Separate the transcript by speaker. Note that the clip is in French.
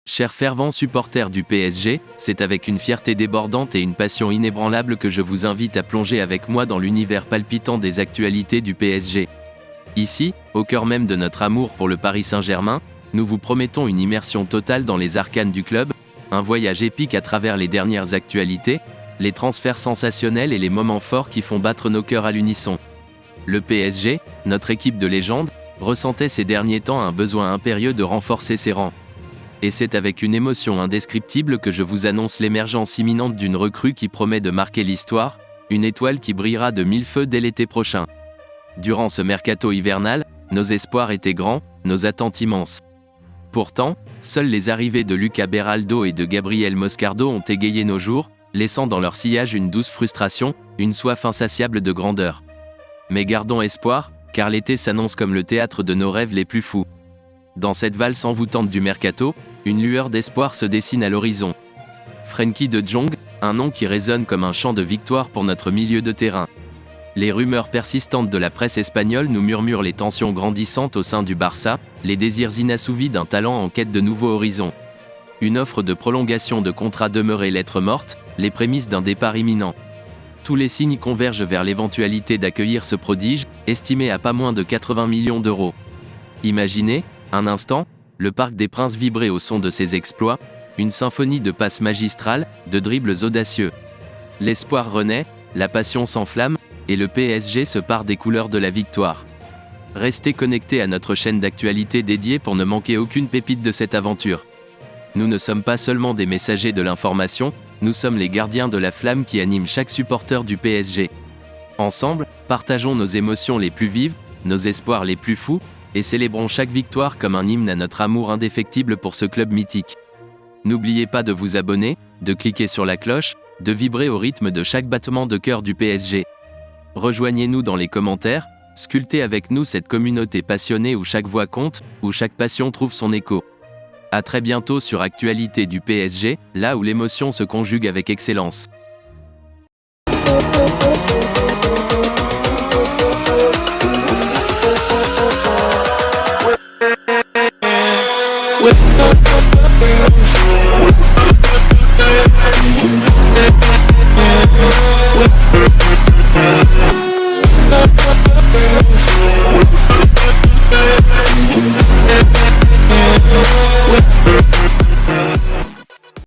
Speaker 1: Chers fervents supporters du PSG, c'est avec une fierté débordante et une passion inébranlable que je vous invite à plonger avec moi dans l'univers palpitant des actualités du PSG. Ici, au cœur même de notre amour pour le Paris Saint-Germain, nous vous promettons une immersion totale dans les arcanes du club, un voyage épique à travers les dernières actualités, les transferts sensationnels et les moments forts qui font battre nos cœurs à l'unisson. Le PSG, notre équipe de légende, ressentait ces derniers temps un besoin impérieux de renforcer ses rangs. Et c'est avec une émotion indescriptible que je vous annonce l'émergence imminente d'une recrue qui promet de marquer l'histoire, une étoile qui brillera de mille feux dès l'été prochain. Durant ce mercato hivernal, nos espoirs étaient grands, nos attentes immenses. Pourtant, seules les arrivées de Lucas Beraldo et de Gabriel Moscardo ont égayé nos jours, laissant dans leur sillage une douce frustration, une soif insatiable de grandeur. Mais gardons espoir, car l'été s'annonce comme le théâtre de nos rêves les plus fous. Dans cette valse envoûtante du mercato, une lueur d'espoir se dessine à l'horizon. Frenkie de Jong, un nom qui résonne comme un chant de victoire pour notre milieu de terrain. Les rumeurs persistantes de la presse espagnole nous murmurent les tensions grandissantes au sein du Barça, les désirs inassouvis d'un talent en quête de nouveaux horizons. Une offre de prolongation de contrat demeurait lettre morte, les prémices d'un départ imminent. Tous les signes convergent vers l'éventualité d'accueillir ce prodige, estimé à pas moins de 80 millions d'euros. Imaginez, un instant, le Parc des Princes vibrait au son de ses exploits, une symphonie de passes magistrales, de dribbles audacieux. L'espoir renaît, la passion s'enflamme, et le PSG se pare des couleurs de la victoire. Restez connectés à notre chaîne d'actualité dédiée pour ne manquer aucune pépite de cette aventure. Nous ne sommes pas seulement des messagers de l'information, nous sommes les gardiens de la flamme qui anime chaque supporter du PSG. Ensemble, partageons nos émotions les plus vives, nos espoirs les plus fous, et célébrons chaque victoire comme un hymne à notre amour indéfectible pour ce club mythique. N'oubliez pas de vous abonner, de cliquer sur la cloche, de vibrer au rythme de chaque battement de cœur du PSG. Rejoignez-nous dans les commentaires, sculptez avec nous cette communauté passionnée où chaque voix compte, où chaque passion trouve son écho. À très bientôt sur Actualité du PSG, là où l'émotion se conjugue avec excellence.
Speaker 2: With